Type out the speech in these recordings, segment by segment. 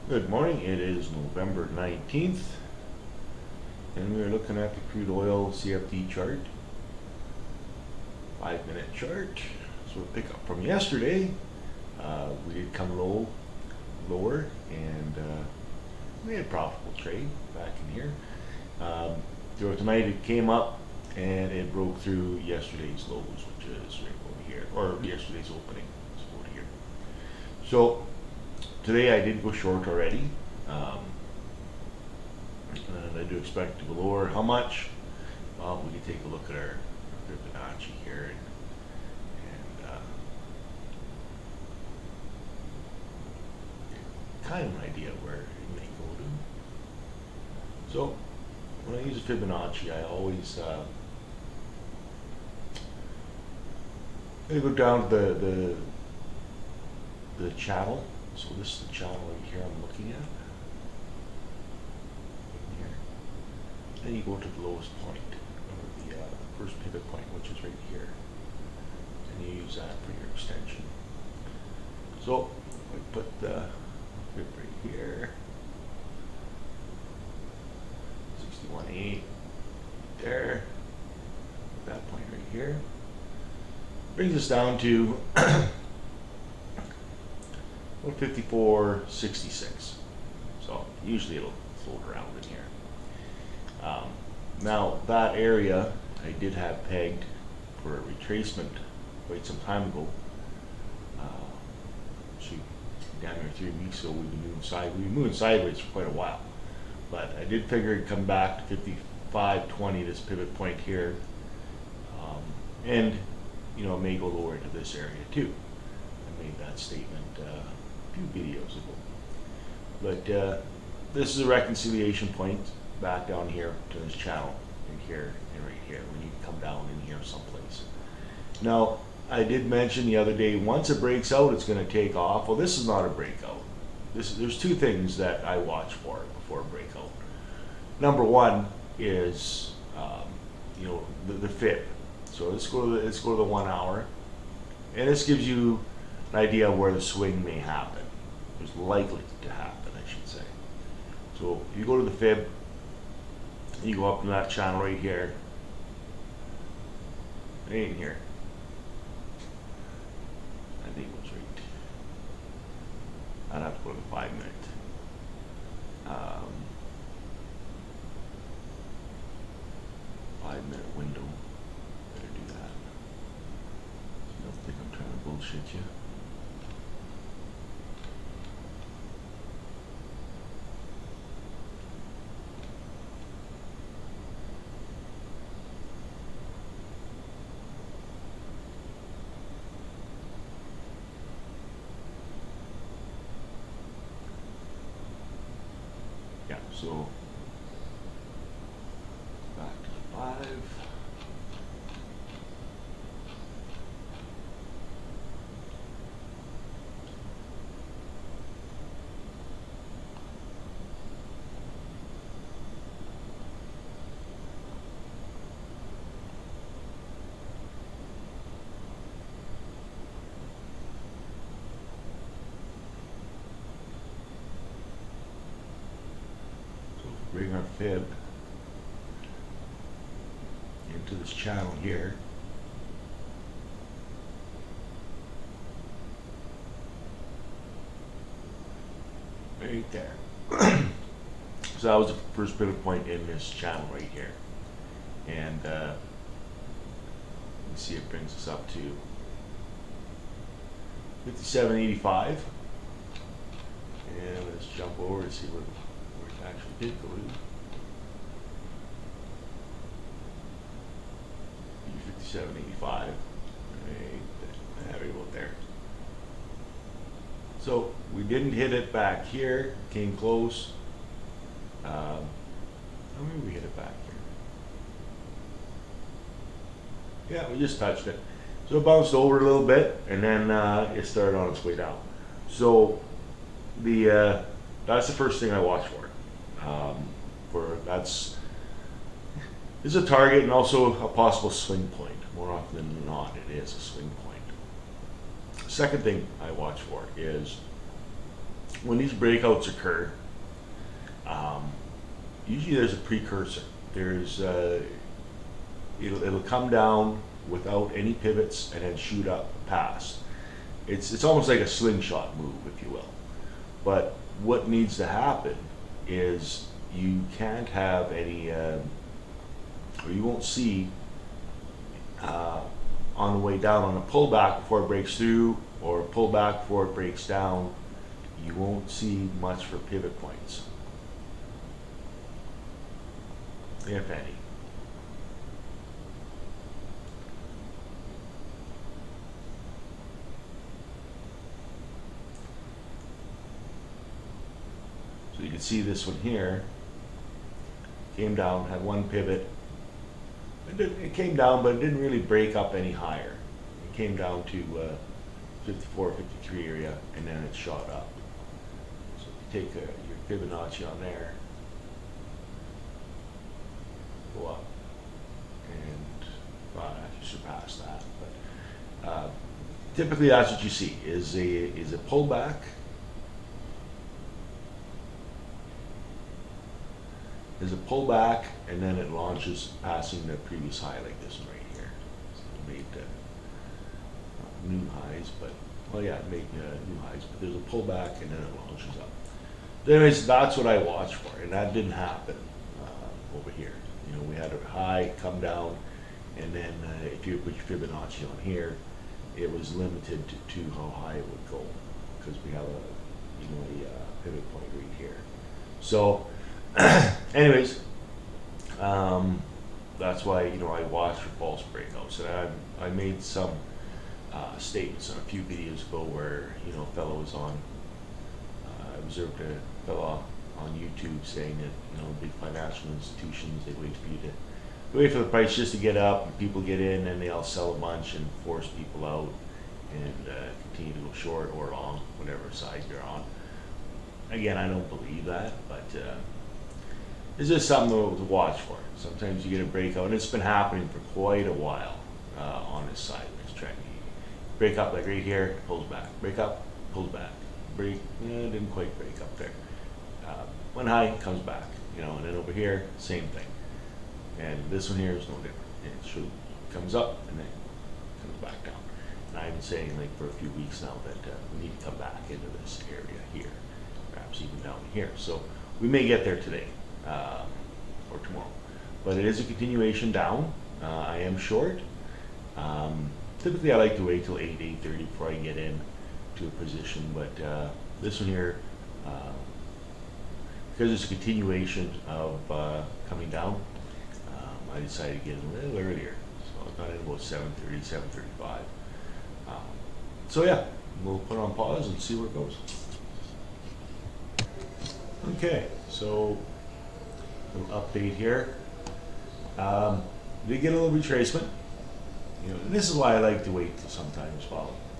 Good morning. It is November 19th, and we're looking at the crude oil CFD chart, 5-minute chart. So we'll pick up from yesterday. We did come lower, and we had a profitable trade back in here. Throughout the night, it came up and it broke through yesterday's lows, which is right over here, or yesterday's opening. Let's go to here. So today I did go short already, and I do expect to go lower. How much? Well, we can take a look at our Fibonacci here and kind of an idea where it may go to. So when I use a Fibonacci, I always I go down to the channel. So this is the channel right here I'm looking at. Here. Then you go to the lowest point, or the first pivot point, which is right here. And you use that for your extension. So I put the fib right here. 61.8 there. That point right here. Brings us down to 54.66. So usually it'll float around in here. Now that area I did have pegged for a retracement quite some time ago. Actually, down here 3 weeks ago we've been moving sideways for quite a while. But I did figure it'd come back to 55.20, this pivot point here, and it may go lower into this area too. I made that statement a few videos ago. But this is a reconciliation point back down here to this channel, in here and right here. We need to come down in here someplace. Now, I did mention the other day, once it breaks out, it's going to take off. Well, this is not a breakout. There's two things that I watch for before a breakout. Number one is the fib. So let's go to the 1 hour, and this gives you an idea of where the swing may happen. It's likely to happen, I should say. So if you go to the fib, you go up in that channel right here, right in here. I think it was right. I'd have to go to the 5-minute. 5-minute window. Better do that. So you don't think I'm trying to bullshit you. Yeah, so back to 5. Bring our fib into this channel here. Right there. So that was the first pivot point in this channel right here. And you see it brings us up to 57.85. And let's jump over to see where it actually did go to. 57.85. Right about there. So we didn't hit it back here, came close. How many we hit it back here? Yeah, we just touched it. So it bounced over a little bit, and then it started on its way down. So that's the first thing I watch for. It's a target and also a possible swing point. More often than not, it is a swing point. Second thing I watch for is when these breakouts occur, um, usually there's a precursor. There's it'll come down without any pivots and then shoot up past. It's almost like a slingshot move, if you will. But what needs to happen is you can't have any, or you won't see on the way down on a pullback before it breaks through, or a pullback before it breaks down. You won't see much for pivot points, if any. So you can see this one here came down, had one pivot. It came down, but it didn't really break up any higher. It came down to 54, 53 area, and then it shot up. So if you take your Fibonacci on there, go up, and well, actually surpass that. But typically, that's what you see: is a pullback. There's a pullback, and then it launches passing the previous high, like this one right here. So it made new highs, but well, yeah, it made new highs. But there's a pullback, and then it launches up. But anyways, that's what I watch for, and that didn't happen over here. You know, we had a high come down, and then if you put your Fibonacci on here, it was limited to how high it would go, because we have a pivot point right here. So. Anyways, that's why I watch for false breakouts, and I made some statements on a few videos ago where a fellow was on. I observed a fellow on YouTube saying that big financial institutions, they wait for the price just to get up, and people get in, and they all sell a bunch and force people out and continue to go short or long, whatever side you're on. Again, I don't believe that, but. It's just something to watch for. Sometimes you get a breakout, and it's been happening for quite a while on this sideways trend. Break up like right here, pulls back. Break up, pulls back. Didn't quite break up there. Went high, comes back. And then over here, same thing. And this one here is no different. It comes up and then comes back down. And I've been saying for a few weeks now that we need to come back into this area here, perhaps even down here. So we may get there today. Or tomorrow, but it is a continuation down. I am short. Typically, I like to wait till 8:30 before I get in to a position, but this one here, because it's a continuation of coming down, I decided to get in a little earlier. So I got in about 7:30, 7:35. So yeah, we'll put it on pause and see where it goes. Okay, so. Little update here. They get a little retracement. And this is why I like to wait till sometimes,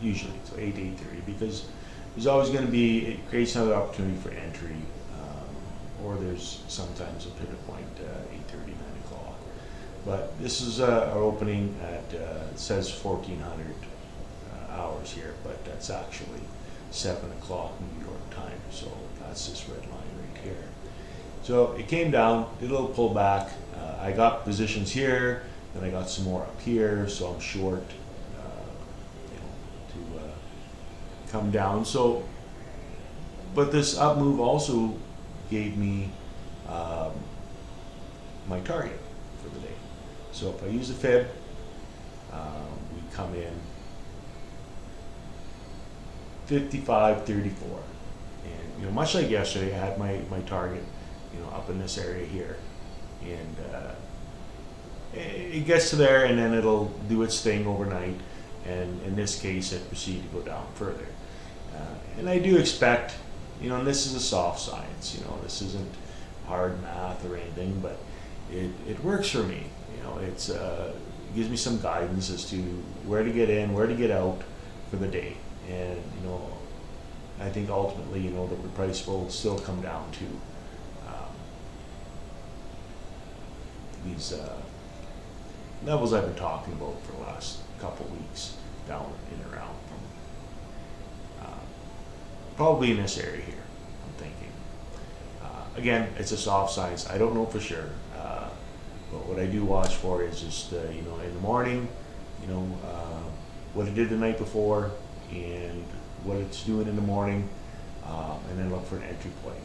usually till 8:30, because there's always going to be, it creates another opportunity for entry, or there's sometimes a pivot point 8:30, 9 o'clock. But this is our opening at, it says 1400 hours here, but that's actually 7 o'clock New York time. So that's this red line right here. So it came down, did a little pullback. I got positions here, then I got some more up here, so I'm short to come down. So, but this up move also gave me my target for the day. So if I use the fib, we come in 55.34, and much like yesterday, I had my target. Up in this area here, and it gets to there, and then it'll do its thing overnight, and in this case it proceeded to go down further, and I do expect, and this is a soft science, this isn't hard math or anything, but it works for me. It gives me some guidance as to where to get in, where to get out for the day, and I think ultimately the price will still come down to these levels I've been talking about for the last couple weeks, down in and around from probably in this area here. again, it's a soft science. I don't know for sure. But what I do watch for is just, you know, in the morning, you know, what it did the night before and what it's doing in the morning, and then look for an entry point.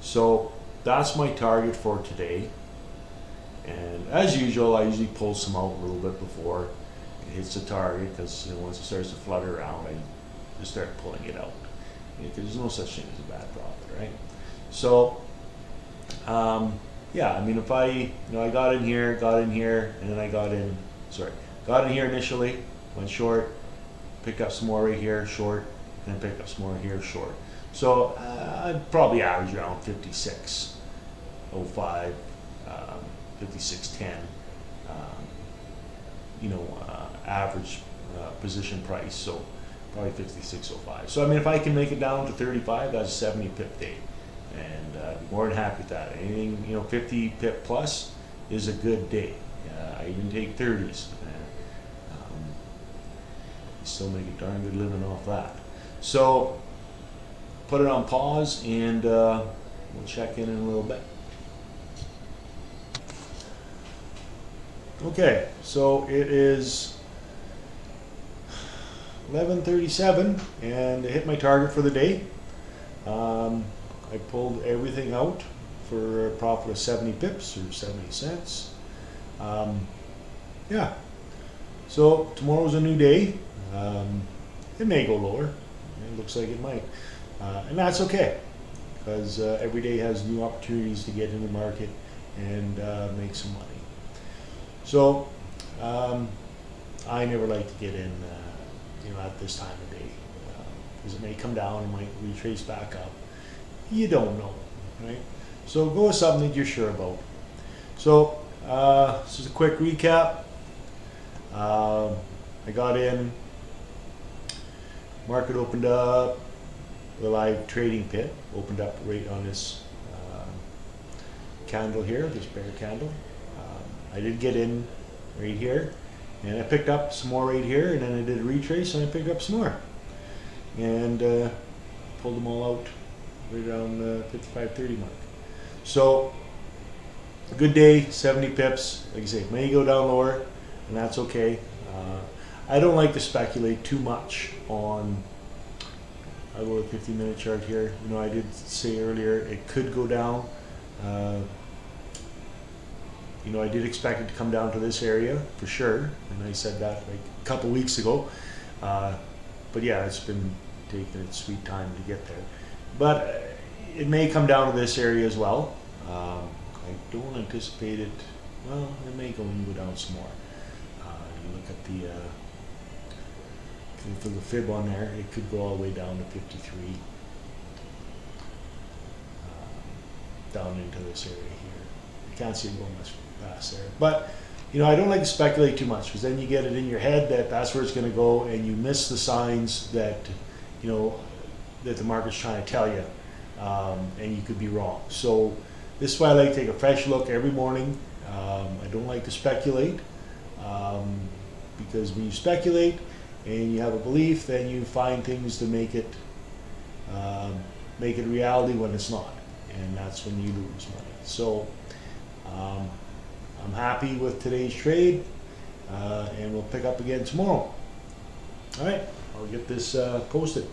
So that's my target for today. And as usual, I usually pull some out a little bit before it hits the target, because, you know, once it starts to flutter around, I just start pulling it out. Because there's no such thing as a bad profit, right? So, yeah, I mean, if I got in here, and then I got in here initially, went short, picked up some more right here, short, and then picked up some more here, short. So I'd probably average around 56.05, 56.10, you know, average position price. So probably 56.05. So I mean, if I can make it down to 35, that's a 70 pip day, and I'd be more than happy with that. Anything, you know, 50 pip plus is a good day. I even take 30s. Still make a darn good living off that. So put it on pause, and we'll check in a little bit. Okay, so it is 11:37, and I hit my target for the day. I pulled everything out for a profit of 70 pips or 70 cents. Yeah, so tomorrow's a new day. It may go lower. It looks like it might, and that's okay, because every day has new opportunities to get in the market and make some money. So I never like to get in, you know, at this time of day, because it may come down and might retrace back up. You don't know, right? So go with something that you're sure about. So this is a quick recap. I got in. Market opened up. The live trading pit opened up right on this candle here, this bear candle. I did get in right here, and I picked up some more right here, and then I did a retrace, and I picked up some more, and pulled them all out right around the 55.30 mark. So a good day, 70 pips. Like I say, may go down lower, and that's okay. I don't like to speculate too much on. I'll go with 50-minute chart here. You know, I did say earlier it could go down. You know, I did expect it to come down to this area for sure, and I said that like a couple weeks ago. But yeah, it's been taking its sweet time to get there. But it may come down to this area as well. I don't anticipate it. Well, it may go down some more. You look at the for the fib on there, it could go all the way down to 53, down into this area here. You can't see it going much past there. But, you know, I don't like to speculate too much, because then you get it in your head that that's where it's going to go, and you miss the signs that, you know, that the market's trying to tell you, and you could be wrong. So this is why I like to take a fresh look every morning. I don't like to speculate, because when you speculate and you have a belief, then you find things to make it reality when it's not, and that's when you lose money. So I'm happy with today's trade, and we'll pick up again tomorrow. All right, I'll get this posted.